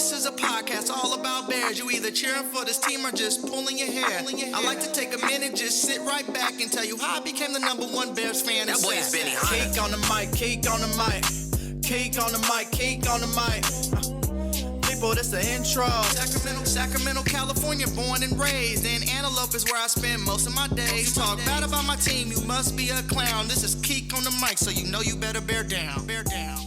This is a podcast all about Bears. You either cheering for this team or just pulling your hair. I like to take a minute, just sit right back and tell you how I became the #1 Bears fan. That boy is Benny Hunter. Cake on the mic, cake on the mic, cake on the mic, cake on the mic. People, this the intro. Sacramento, California, born and raised. And Antelope is where I spend most of my days. Talk bad about my team, you must be a clown. This is Keek on the mic, so you know you better bear down. Bear down.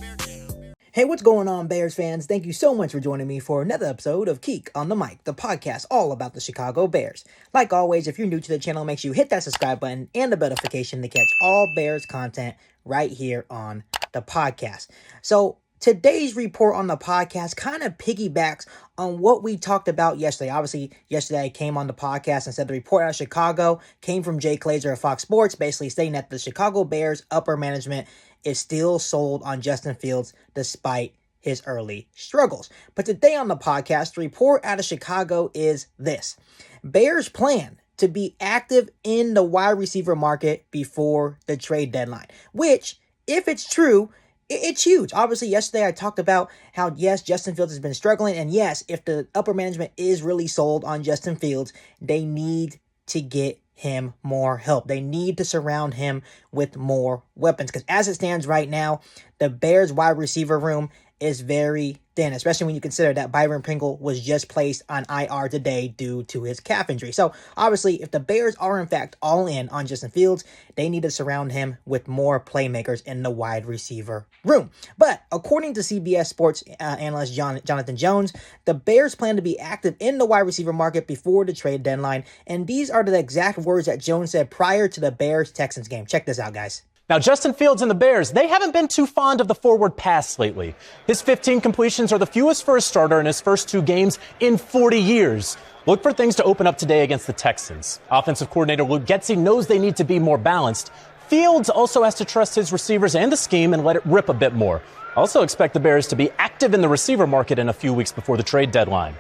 Hey, what's going on, Bears fans? Thank you so much for joining me for another episode of Keek on the Mic, the podcast all about the Chicago Bears. Like always, if you're new to the channel, make sure you hit that subscribe button and the bell notification to catch all Bears content right here on the podcast. So today's report on the podcast kind of piggybacks on what we talked about yesterday. Obviously, yesterday I came on the podcast and said the report out of Chicago came from Jay Glazer of Fox Sports, basically stating that the Chicago Bears upper management is still sold on Justin Fields despite his early struggles. But today on the podcast, the report out of Chicago is this. Bears plan to be active in the wide receiver market before the trade deadline, which, if it's true, it's huge. Obviously, yesterday I talked about how, yes, Justin Fields has been struggling. And yes, if the upper management is really sold on Justin Fields, they need to get him more help. They need to surround him with more weapons. Because as it stands right now, the Bears wide receiver room is very thin, especially when you consider that Byron Pringle was just placed on IR today due to his calf injury. So obviously, if the Bears are in fact all in on Justin Fields, they need to surround him with more playmakers in the wide receiver room. But according to CBS Sports analyst Jonathan Jones, the Bears plan to be active in the wide receiver market before the trade deadline. And these are the exact words that Jones said prior to the Bears-Texans game. Check this out, guys. Now, Justin Fields and the Bears, they haven't been too fond of the forward pass lately. His 15 completions are the fewest for a starter in his first 2 games in 40 years. Look for things to open up today against the Texans. Offensive coordinator Luke Getsy knows they need to be more balanced. Fields also has to trust his receivers and the scheme and let it rip a bit more. Also expect the Bears to be active in the receiver market in a few weeks before the trade deadline.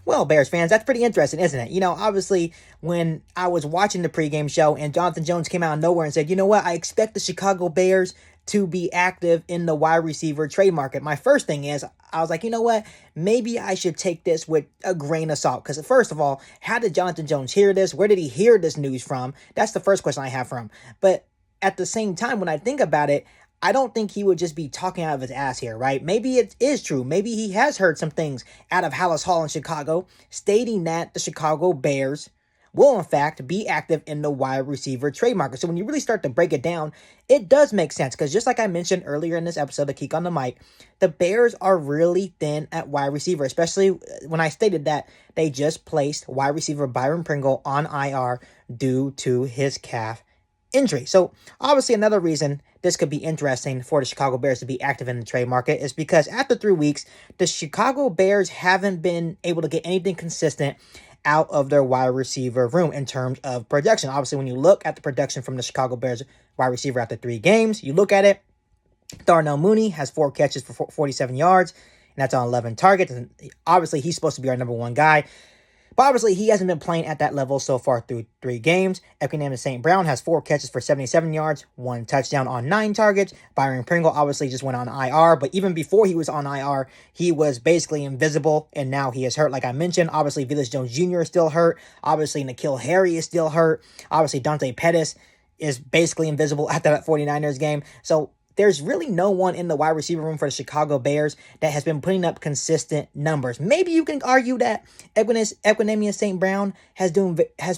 Well, Bears fans, that's pretty interesting, isn't it? You know, obviously, when I was watching the pregame show and Jonathan Jones came out of nowhere and said, you know what, I expect the Chicago Bears to be active in the wide receiver trade market. My first thing is, I was like, you know what, maybe I should take this with a grain of salt. Because first of all, how did Jonathan Jones hear this? Where did he hear this news from? That's the first question I have for him. But at the same time, when I think about it, I don't think he would just be talking out of his ass here, right? Maybe it is true. Maybe he has heard some things out of Hallis Hall in Chicago stating that the Chicago Bears will, in fact, be active in the wide receiver trade market. So when you really start to break it down, it does make sense. Because just like I mentioned earlier in this episode of Keek on the Mic, the Bears are really thin at wide receiver, especially when I stated that they just placed wide receiver Byron Pringle on IR due to his calf injury. So obviously another reason this could be interesting for the Chicago Bears to be active in the trade market is because after 3 weeks, the Chicago Bears haven't been able to get anything consistent out of their wide receiver room in terms of production. Obviously, when you look at the production from the Chicago Bears wide receiver after 3 games, you look at it, Darnell Mooney has 4 catches for 47 yards, and that's on 11 targets. And obviously, he's supposed to be our #1 guy. But obviously, he hasn't been playing at that level so far through 3 games. Equinemius St. Brown has 4 catches for 77 yards, 1 touchdown on 9 targets. Byron Pringle obviously just went on IR, but even before he was on IR, he was basically invisible, and now he is hurt, like I mentioned. Obviously, Velus Jones Jr. is still hurt. Obviously, N'Keal Harry is still hurt. Obviously, Dante Pettis is basically invisible after that 49ers game. So there's really no one in the wide receiver room for the Chicago Bears that has been putting up consistent numbers. Maybe you can argue that Equinemius St. Brown has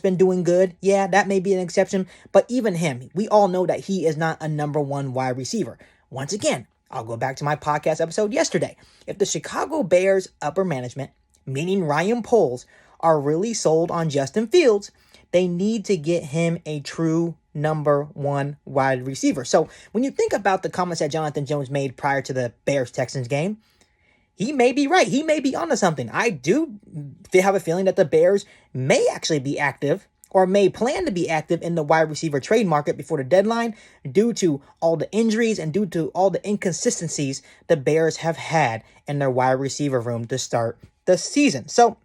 been doing good. Yeah, that may be an exception. But even him, we all know that he is not a #1 wide receiver. Once again, I'll go back to my podcast episode yesterday. If the Chicago Bears upper management, meaning Ryan Poles, are really sold on Justin Fields, they need to get him a true #1 wide receiver. So when you think about the comments that Jonathan Jones made prior to the Bears-Texans game, he may be right. He may be onto something. I do have a feeling that the Bears may actually be active or may plan to be active in the wide receiver trade market before the deadline due to all the injuries and due to all the inconsistencies the Bears have had in their wide receiver room to start the season. So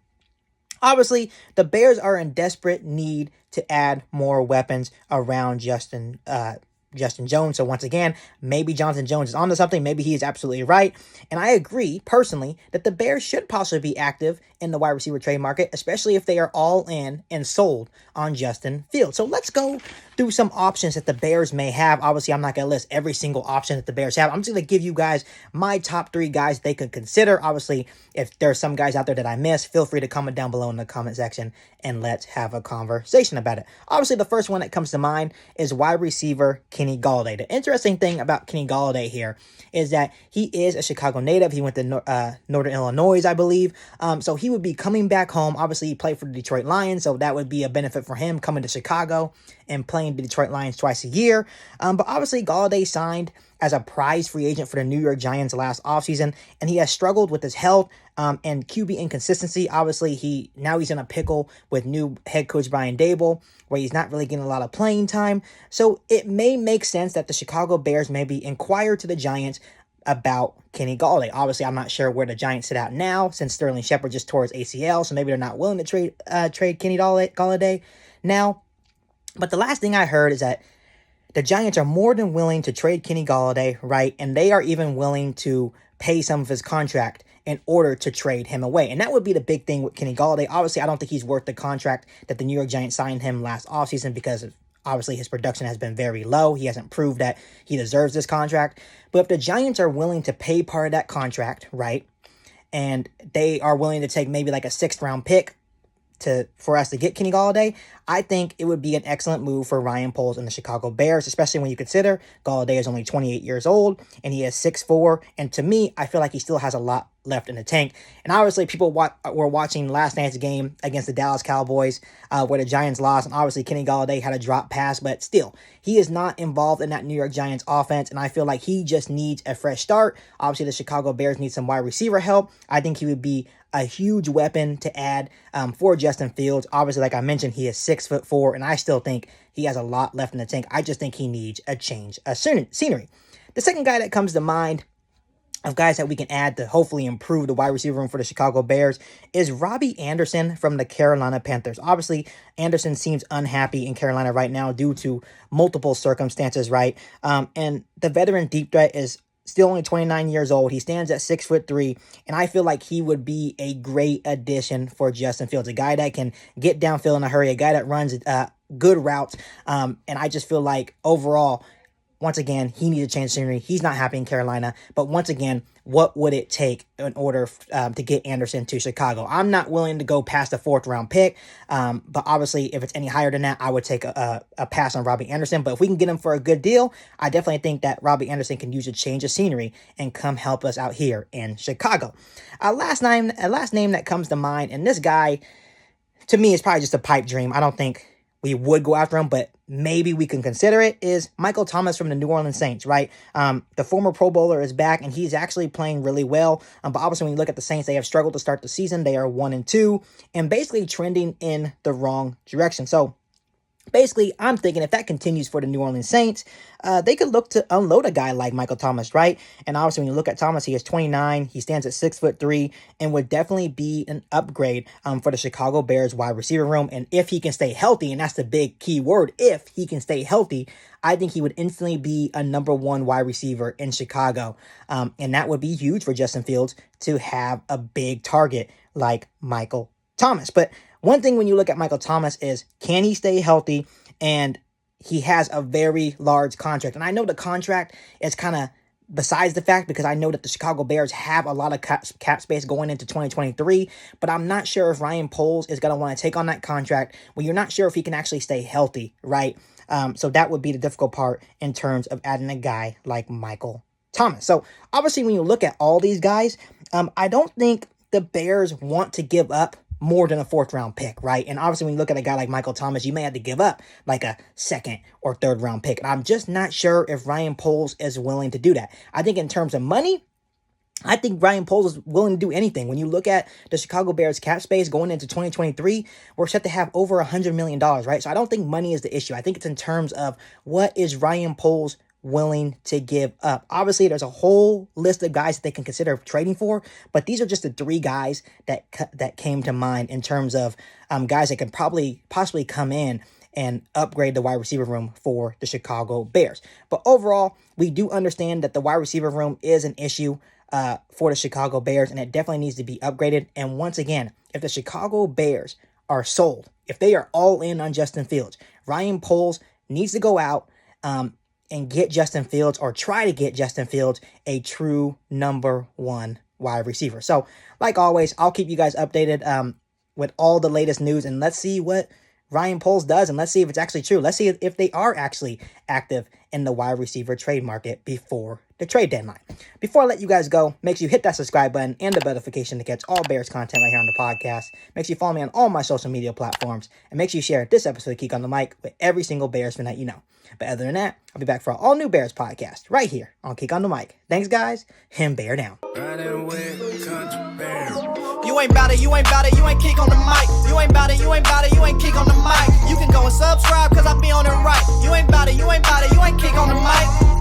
obviously, the Bears are in desperate need to add more weapons around Justin Justin Jones. So once again, maybe Jonathan Jones is onto something. Maybe he is absolutely right. And I agree, personally, that the Bears should possibly be active in the wide receiver trade market, especially if they are all in and sold on Justin Fields. So let's go through some options that the Bears may have. Obviously, I'm not going to list every single option that the Bears have. I'm just going to give you guys my top 3 guys they could consider. Obviously, if there's some guys out there that I missed, feel free to comment down below in the comment section and let's have a conversation about it. Obviously, the first one that comes to mind is wide receiver Kenny Golladay. The interesting thing about Kenny Golladay here is that he is a Chicago native. He went to Northern Illinois, I believe. So he would be coming back home. Obviously, he played for the Detroit Lions, so that would be a benefit for him coming to Chicago and playing the Detroit Lions twice a year. But obviously, Golladay signed as a prize free agent for the New York Giants last offseason, and he has struggled with his health and QB inconsistency. Obviously, he's in a pickle with new head coach Brian Daboll, where he's not really getting a lot of playing time. So it may make sense that the Chicago Bears maybe inquire to the Giants about Kenny Golladay. Obviously, I'm not sure where the Giants sit out now, since Sterling Shepard just tore his ACL, so maybe they're not willing to trade Kenny Golladay now. But the last thing I heard is that the Giants are more than willing to trade Kenny Golladay, right? And they are even willing to pay some of his contract in order to trade him away. And that would be the big thing with Kenny Golladay. Obviously, I don't think he's worth the contract that the New York Giants signed him last offseason, because obviously his production has been very low. He hasn't proved that he deserves this contract. But if the Giants are willing to pay part of that contract, right, and they are willing to take maybe like a 6th round pick for us to get Kenny Golladay, I think it would be an excellent move for Ryan Poles and the Chicago Bears, especially when you consider Golladay is only 28 years old and he is 6'4", and to me, I feel like he still has a lot left in the tank. And obviously, people were watching last night's game against the Dallas Cowboys, where the Giants lost, and obviously Kenny Golladay had a drop pass, but still, he is not involved in that New York Giants offense, and I feel like he just needs a fresh start. Obviously, the Chicago Bears need some wide receiver help. I think he would be a huge weapon to add for Justin Fields. Obviously, like I mentioned, he is 6'4", and I still think he has a lot left in the tank. I just think he needs a change of scenery. The second guy that comes to mind of guys that we can add to hopefully improve the wide receiver room for the Chicago Bears is Robbie Anderson from the Carolina Panthers. Obviously, Anderson seems unhappy in Carolina right now due to multiple circumstances, right? And the veteran deep threat is still only 29 years old. He stands at 6'3", and I feel like he would be a great addition for Justin Fields, a guy that can get downfield in a hurry, a guy that runs good routes, and I just feel like overall, once again, he needs to change scenery. He's not happy in Carolina. But once again, what would it take in order to get Anderson to Chicago? I'm not willing to go past a 4th round pick. But obviously, if it's any higher than that, I would take a pass on Robbie Anderson. But if we can get him for a good deal, I definitely think that Robbie Anderson can use a change of scenery and come help us out here in Chicago. Last name that comes to mind, and this guy, to me, is probably just a pipe dream. I don't think we would go after him, but maybe we can consider it, is Michael Thomas from the New Orleans Saints, right? The former Pro Bowler is back, and he's actually playing really well. But obviously, when you look at the Saints, they have struggled to start the season. They are 1-2, and basically trending in the wrong direction. So basically, I'm thinking if that continues for the New Orleans Saints, they could look to unload a guy like Michael Thomas, right? And obviously, when you look at Thomas, he is 29. He stands at 6'3", and would definitely be an upgrade for the Chicago Bears wide receiver room. And if he can stay healthy, and that's the big key word, if he can stay healthy, I think he would instantly be a number 1 wide receiver in Chicago. And that would be huge for Justin Fields to have a big target like Michael Thomas. But one thing when you look at Michael Thomas is, can he stay healthy? And he has a very large contract. And I know the contract is kind of besides the fact, because I know that the Chicago Bears have a lot of cap space going into 2023, but I'm not sure if Ryan Poles is going to want to take on that contract when you're not sure if he can actually stay healthy, right? So that would be the difficult part in terms of adding a guy like Michael Thomas. So obviously, when you look at all these guys, I don't think the Bears want to give up more than a 4th round pick, right? And obviously, when you look at a guy like Michael Thomas, you may have to give up like a 2nd or 3rd round pick. And I'm just not sure if Ryan Poles is willing to do that. I think in terms of money, I think Ryan Poles is willing to do anything. When you look at the Chicago Bears cap space going into 2023, we're set to have over $100 million, right? So I don't think money is the issue. I think it's in terms of what is Ryan Poles willing to give up. Obviously, there's a whole list of guys that they can consider trading for, but these are just the 3 guys that came to mind in terms of guys that could possibly come in and upgrade the wide receiver room for the Chicago Bears. But overall, we do understand that the wide receiver room is an issue for the Chicago Bears, and it definitely needs to be upgraded. And once again, if the Chicago Bears are sold, if they are all in on Justin Fields, Ryan Poles needs to go out and get Justin Fields, or try to get Justin Fields a true number one wide receiver. So, like always, I'll keep you guys updated with all the latest news, and let's see what Ryan Poles does, and let's see if it's actually true. Let's see if they are actually active in the wide receiver trade market before the trade deadline. Before I let you guys go, make sure you hit that subscribe button and the notification to catch all Bears content right here on the podcast. Make sure you follow me on all my social media platforms, and make sure you share this episode of Geek on the Mic with every single Bears fan that you know. But other than that, I'll be back for an all-new Bears podcast right here on Geek on the Mic. Thanks, guys, and bear down. You ain't bout it, you ain't bout it, you ain't kick on the mic. You ain't bout it, you ain't bout it, you ain't kick on the mic. You can go and subscribe, cause I be on it right. You ain't bout it, you ain't bout it, you ain't kick on the mic.